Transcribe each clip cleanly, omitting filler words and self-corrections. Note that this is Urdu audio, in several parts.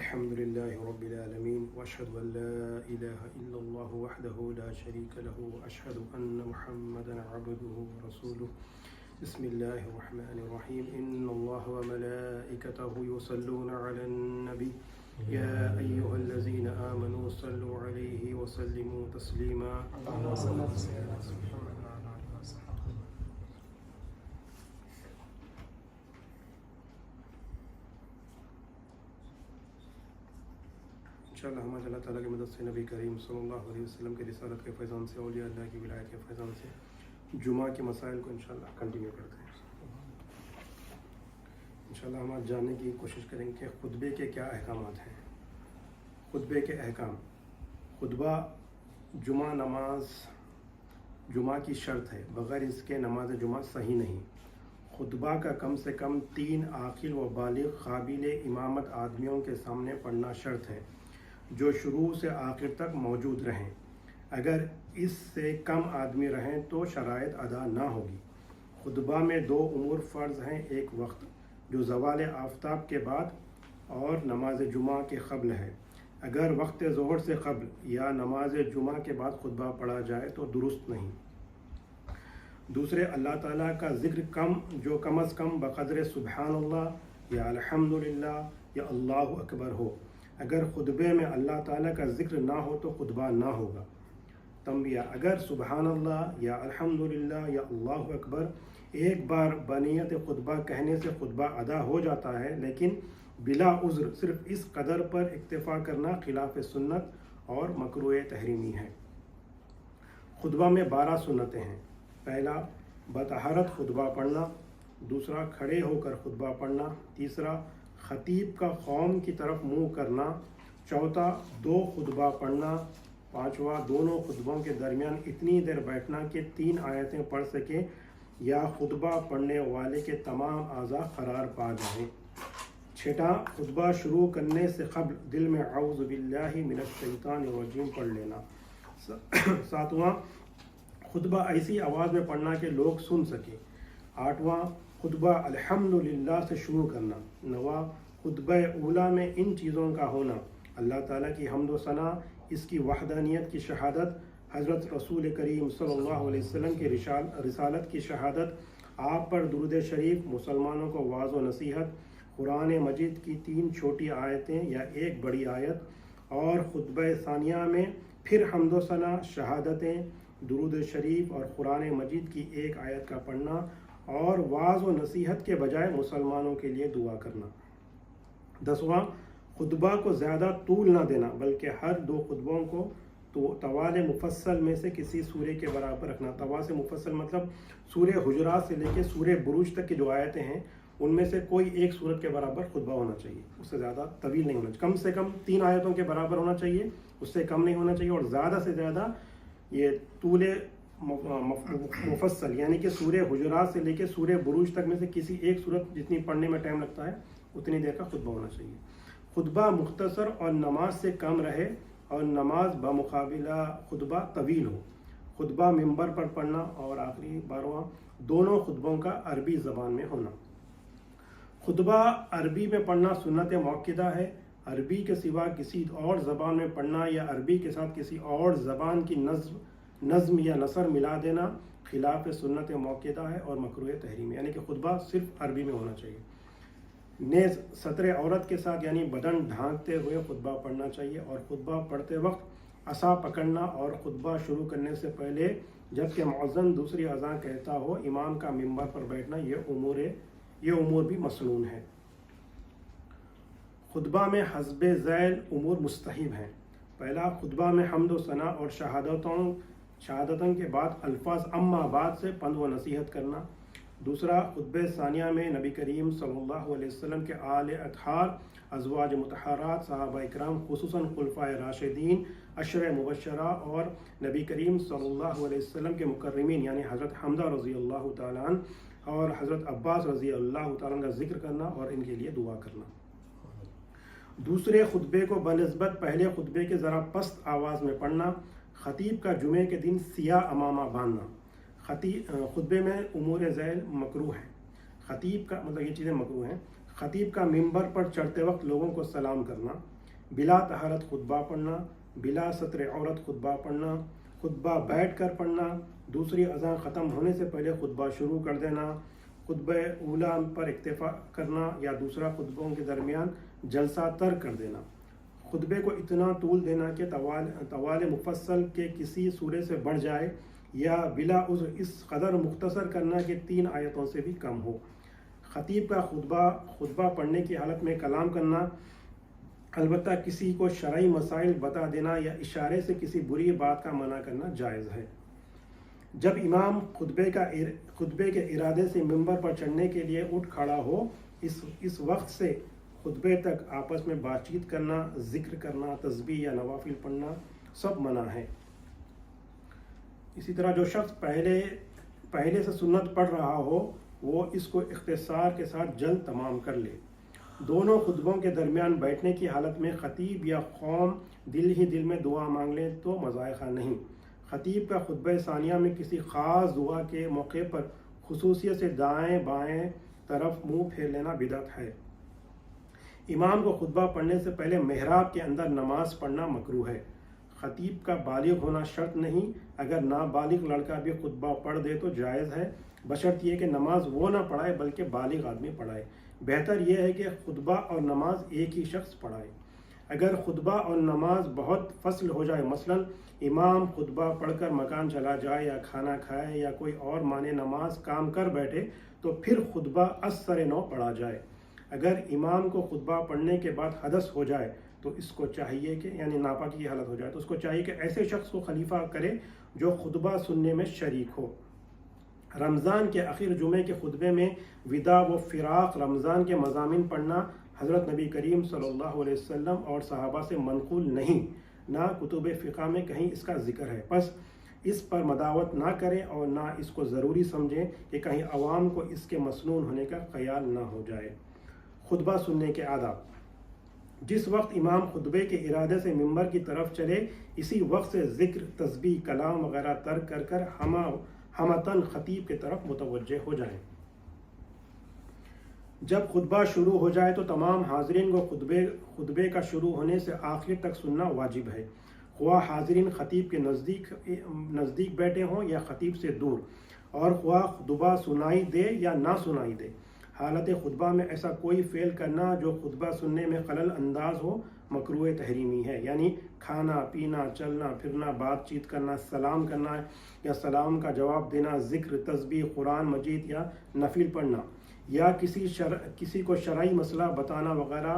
الحمد لله رب العالمين وأشهد أن لا إله إلا الله وحده لا شريك له وأشهد أن محمدا عبده ورسوله. بسم الله الرحمن الرحيم. إن الله وملائكته يصلون على النبي يا أيها الذين آمنوا صلوا عليه وسلموا تسليما. اللهم صل على سيدنا محمد وعلى آله وصحبه. انشاءاللہ ہم اللہ تعالیٰ کی مدد سے نبی کریم صلی اللہ علیہ وسلم کے رسالت کے فیضان سے، اولیاء اللہ کی ولایت کے فیضان سے جمعہ کے مسائل کو انشاءاللہ کنٹینیو کرتے ہیں. انشاءاللہ ہم آج جاننے کی کوشش کریں گے کہ خطبے کے کیا احکامات ہیں. خطبے کے احکام. خطبہ جمعہ نماز جمعہ کی شرط ہے، بغیر اس کے نماز جمعہ صحیح نہیں. خطبہ کا کم سے کم 3 عاقل و بالغ قابل امامت آدمیوں کے سامنے پڑھنا شرط ہے، جو شروع سے آخر تک موجود رہیں. اگر اس سے کم آدمی رہیں تو شرائط ادا نہ ہوگی. خطبہ میں 2 امور فرض ہیں. ایک وقت جو زوال آفتاب کے بعد اور نماز جمعہ کے قبل ہے. اگر وقت ظہر سے قبل یا نماز جمعہ کے بعد خطبہ پڑھا جائے تو درست نہیں. دوسرے، اللہ تعالیٰ کا ذکر کم از کم بقدر سبحان اللہ یا الحمدللہ یا اللہ اکبر ہو. اگر خطبے میں اللہ تعالیٰ کا ذکر نہ ہو تو خطبہ نہ ہوگا. تنبیہ: اگر سبحان اللہ یا الحمدللہ یا اللہ اکبر ایک بار بنیت خطبہ کہنے سے خطبہ ادا ہو جاتا ہے، لیکن بلا عذر صرف اس قدر پر اکتفا کرنا خلاف سنت اور مکروہ تحریمی ہے. خطبہ میں 12 سنتیں ہیں. پہلا، بطہارت خطبہ پڑھنا. دوسرا، کھڑے ہو کر خطبہ پڑھنا. تیسرا، خطیب کا قوم کی طرف منہ کرنا. چوتھا، 2 خطبہ پڑھنا. پانچواں، دونوں خطبوں کے درمیان اتنی دیر بیٹھنا کہ 3 آیتیں پڑھ سکے یا خطبہ پڑھنے والے کے تمام اعضاء قرار پا جائیں. چھٹا، خطبہ شروع کرنے سے قبل دل میں اعوذ باللہ من الشیطان الرجیم پڑھ لینا. ساتواں، خطبہ ایسی آواز میں پڑھنا کہ لوگ سن سکیں. آٹھواں، خطبہ الحمدللہ سے شروع کرنا. نواں، خطبہ اولیٰ میں ان چیزوں کا ہونا: اللہ تعالیٰ کی حمد و ثنا، اس کی وحدانیت کی شہادت، حضرت رسول کریم صلی اللہ علیہ وسلم کی رسالت کی شہادت، آپ پر درود شریف، مسلمانوں کو واعظ و نصیحت، قرآن مجید کی 3 چھوٹی آیتیں یا 1 بڑی آیت، اور خطبہ ثانیہ میں پھر حمد و ثنا، شہادتیں، درود شریف اور قرآن مجید کی 1 آیت کا پڑھنا، اور واعظ و نصیحت کے بجائے مسلمانوں کے لیے دعا کرنا. 10واں، خطبہ کو زیادہ طول نہ دینا، بلکہ ہر 2 خطبوں کو طوال مفصل میں سے کسی سورے کے برابر رکھنا. طوال سے مفصل مطلب سورہ حجرات سے لے کے سورہ بروج تک کی جو آیتیں ہیں ان میں سے کوئی 1 سورت کے برابر خطبہ ہونا چاہیے. اس سے زیادہ طویل نہیں ہونا چاہیے. کم سے کم 3 آیتوں کے برابر ہونا چاہیے، اس سے کم نہیں ہونا چاہیے. اور زیادہ سے زیادہ یہ طول مفصل یعنی کہ سورہ حجرات سے لے کے سورہ بروج تک میں سے کسی 1 سورت جتنی پڑھنے میں ٹائم لگتا ہے اتنی دیر کا خطبہ ہونا چاہیے. خطبہ مختصر اور نماز سے کم رہے، اور نماز بمقابلہ خطبہ طویل ہو. خطبہ منبر پر پڑھنا. اور آخری 12واں، دونوں خطبوں کا عربی زبان میں ہونا. خطبہ عربی میں پڑھنا سنت موقدہ ہے. عربی کے سوا کسی اور زبان میں پڑھنا یا عربی کے ساتھ کسی اور زبان کی نظم یا نثر ملا دینا خلاف سنت موقدہ ہے اور مکروہ تحریم، یعنی کہ خطبہ صرف عربی میں ہونا چاہیے. نیز ستر عورت کے ساتھ یعنی بدن ڈھانکتے ہوئے خطبہ پڑھنا چاہیے. اور خطبہ پڑھتے وقت عصا پکڑنا اور خطبہ شروع کرنے سے پہلے جبکہ مؤذن دوسری اذان کہتا ہو امام کا منبر پر بیٹھنا، یہ امور بھی مسنون ہے. خطبہ میں حسب ذیل امور مستحب ہیں. پہلا، خطبہ میں حمد و ثنا اور شہادتوں کے بعد الفاظ اما بعد سے پند و نصیحت کرنا. دوسرا، خطبہ ثانیہ میں نبی کریم صلی اللہ علیہ وسلم کے آل اطہار، ازواج مطہرات، صحابہ اکرام خصوصاً خلفائے راشدین، عشر مبشرہ اور نبی کریم صلی اللہ علیہ وسلم کے مکرمین یعنی حضرت حمزہ رضی اللہ تعالیٰ عنہ اور حضرت عباس رضی اللہ تعالیٰ عنہ کا ذکر کرنا اور ان کے لیے دعا کرنا. دوسرے خطبے کو بنسبت پہلے خطبے کے ذرا پست آواز میں پڑھنا. خطیب کا جمعے کے دن سیاہ امامہ باندھنا. خطبے میں امور ذیل مکروہ ہیں. خطیب کا مطلب یہ چیزیں مکروہ ہیں. خطیب کا منبر پر چڑھتے وقت لوگوں کو سلام کرنا. بلا طہارت خطبہ پڑھنا، بلا ستر عورت خطبہ پڑھنا، خطبہ بیٹھ کر پڑھنا، دوسری اذان ختم ہونے سے پہلے خطبہ شروع کر دینا، خطبہ اولیٰ پر اکتفا کرنا یا دوسرا خطبوں کے درمیان جلسہ ترک کر دینا، خطبے کو اتنا طول دینا کہ طوال مفصل کے کسی سورے سے بڑھ جائے، یا بلا عذر اس قدر مختصر کرنا کہ 3 آیتوں سے بھی کم ہو، خطیب کا خطبہ پڑھنے کی حالت میں کلام کرنا، البتہ کسی کو شرعی مسائل بتا دینا یا اشارے سے کسی بری بات کا منع کرنا جائز ہے۔ جب امام خطبے کے ارادے سے ممبر پر چڑھنے کے لیے اٹھ کھڑا ہو، اس وقت سے خطبے تک آپس میں بات چیت کرنا، ذکر کرنا، تسبیح یا نوافل پڑھنا سب منع ہے۔ اسی طرح جو شخص پہلے سے سنت پڑھ رہا ہو وہ اس کو اختصار کے ساتھ جلد تمام کر لے۔ دونوں خطبوں کے درمیان بیٹھنے کی حالت میں خطیب یا قوم دل ہی دل میں دعا مانگ لیں تو مذائقہ نہیں۔ خطیب کا خطبہ ثانیہ میں کسی خاص دعا کے موقع پر خصوصیت سے دائیں بائیں طرف منہ پھیر لینا بدعت ہے۔ امام کو خطبہ پڑھنے سے پہلے محراب کے اندر نماز پڑھنا مکروہ ہے۔ خطیب کا بالغ ہونا شرط نہیں، اگر نابالغ لڑکا بھی خطبہ پڑھ دے تو جائز ہے، بشرط یہ کہ نماز وہ نہ پڑھائے بلکہ بالغ آدمی پڑھائے۔ بہتر یہ ہے کہ خطبہ اور نماز ایک ہی شخص پڑھائے۔ اگر خطبہ اور نماز بہت فصل ہو جائے، مثلا امام خطبہ پڑھ کر مکان چلا جائے یا کھانا کھائے یا کوئی اور معنی نماز کام کر بیٹھے، تو پھر خطبہ از سر نو پڑھا جائے۔ اگر امام کو خطبہ پڑھنے کے بعد حدث ہو جائے تو اس کو چاہیے کہ یعنی ناپاکی کی حالت ہو جائے تو اس کو چاہیے کہ ایسے شخص کو خلیفہ کرے جو خطبہ سننے میں شریک ہو۔ رمضان کے آخر جمعے کے خطبے میں وداع و فراق رمضان کے مضامین پڑھنا حضرت نبی کریم صلی اللہ علیہ وسلم اور صحابہ سے منقول نہیں، نہ کتب فقہ میں کہیں اس کا ذکر ہے، پس اس پر مداوت نہ کریں اور نہ اس کو ضروری سمجھیں کہ کہیں عوام کو اس کے مسنون ہونے کا خیال نہ ہو جائے۔ خطبہ سننے کے آداب: جس وقت امام خطبے کے ارادے سے ممبر کی طرف چلے، اسی وقت سے ذکر، تسبیح، کلام وغیرہ ترک کر ہمتاً خطیب کی طرف متوجہ ہو جائیں۔ جب خطبہ شروع ہو جائے تو تمام حاضرین کو خطبے کا شروع ہونے سے آخر تک سننا واجب ہے، خواہ حاضرین خطیب کے نزدیک بیٹھے ہوں یا خطیب سے دور، اور خواہ خطبہ سنائی دے یا نہ سنائی دے۔ حالت خطبہ میں ایسا کوئی فعل کرنا جو خطبہ سننے میں خلل انداز ہو مکروہ تحریمی ہے، یعنی کھانا پینا، چلنا پھرنا، بات چیت کرنا، سلام کرنا یا سلام کا جواب دینا، ذکر، تسبیح، قرآن مجید یا نفل پڑھنا، یا کسی کو شرعی مسئلہ بتانا وغیرہ۔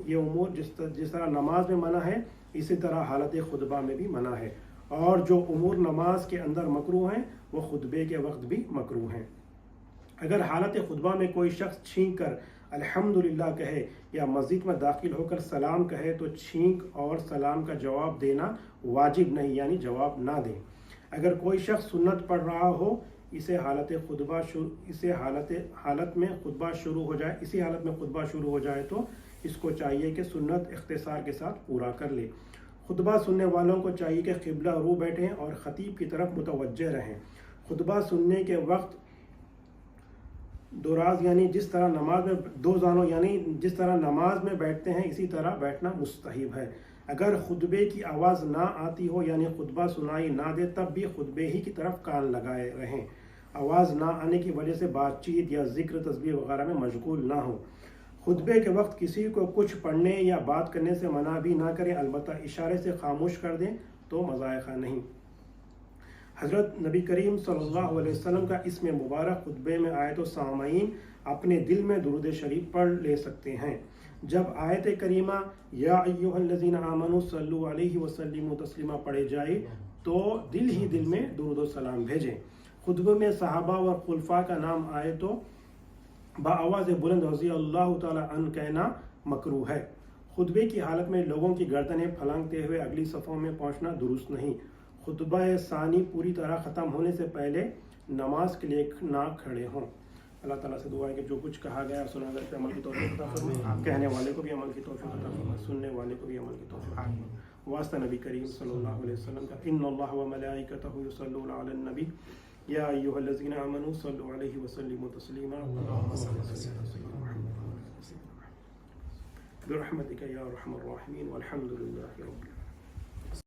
یہ امور جس طرح نماز میں منع ہے اسی طرح حالت خطبہ میں بھی منع ہے، اور جو امور نماز کے اندر مکروہ ہیں وہ خطبے کے وقت بھی مکروہ ہیں۔ اگر حالت خطبہ میں کوئی شخص چھینک کر الحمدللہ کہے یا مسجد میں داخل ہو کر سلام کہے تو چھینک اور سلام کا جواب دینا واجب نہیں، یعنی جواب نہ دیں۔ اگر کوئی شخص سنت پڑھ رہا ہو، اسی حالت میں خطبہ شروع ہو جائے تو اس کو چاہیے کہ سنت اختصار کے ساتھ پورا کر لے۔ خطبہ سننے والوں کو چاہیے کہ قبلہ رو بیٹھیں اور خطیب کی طرف متوجہ رہیں۔ خطبہ سننے کے وقت دراز یعنی جس طرح نماز میں بیٹھتے ہیں اسی طرح بیٹھنا مستحب ہے۔ اگر خطبے کی آواز نہ آتی ہو یعنی خطبہ سنائی نہ دے تب بھی خطبے ہی کی طرف کان لگائے رہیں، آواز نہ آنے کی وجہ سے بات چیت یا ذکر، تسبیح وغیرہ میں مشغول نہ ہو۔ خطبے کے وقت کسی کو کچھ پڑھنے یا بات کرنے سے منع بھی نہ کریں، البتہ اشارے سے خاموش کر دیں تو مذائقہ نہیں۔ حضرت نبی کریم صلی اللہ علیہ وسلم کا اسم مبارک خطبے میں آئے تو سامعین اپنے دل میں درود شریف پڑھ لے سکتے ہیں۔ جب آیت کریمہ یا ایھا الذین آمنوا صلوا علیہ وسلموا تسلیما پڑھے جائے تو دل ہی دل میں درود و سلام بھیجیں۔ خطبے میں صحابہ اور خلفاء کا نام آئے تو بآواز بلند رضی اللہ تعالی عنہ کہنا مکروہ ہے۔ خطبے کی حالت میں لوگوں کی گردنیں پھلانگتے ہوئے اگلی صفوں میں پہنچنا درست نہیں۔ خطبہ ثانی پوری طرح ختم ہونے سے پہلے نماز کے لیے نہ کھڑے ہوں۔ اللہ تعالیٰ سے دعا ہے کہ جو کچھ کہا گیا سنا گیا اس پہ عمل کی توفیق عطا فرمائے، کہنے والے کو بھی عمل کی توفیق عطا فرمائے، سننے والے کو بھی عمل کی توفیق عطا فرمائے۔ واسطہ نبی کریم صلی اللہ علیہ وسلم کا ان اللہ وملائکتہ یصلون علی النبی یا ایھا الذین آمنوا صلوا علیہ وسلموا تسلیما۔ برحمتك یا ارحم الراحمین والحمد للہ رب العالمین.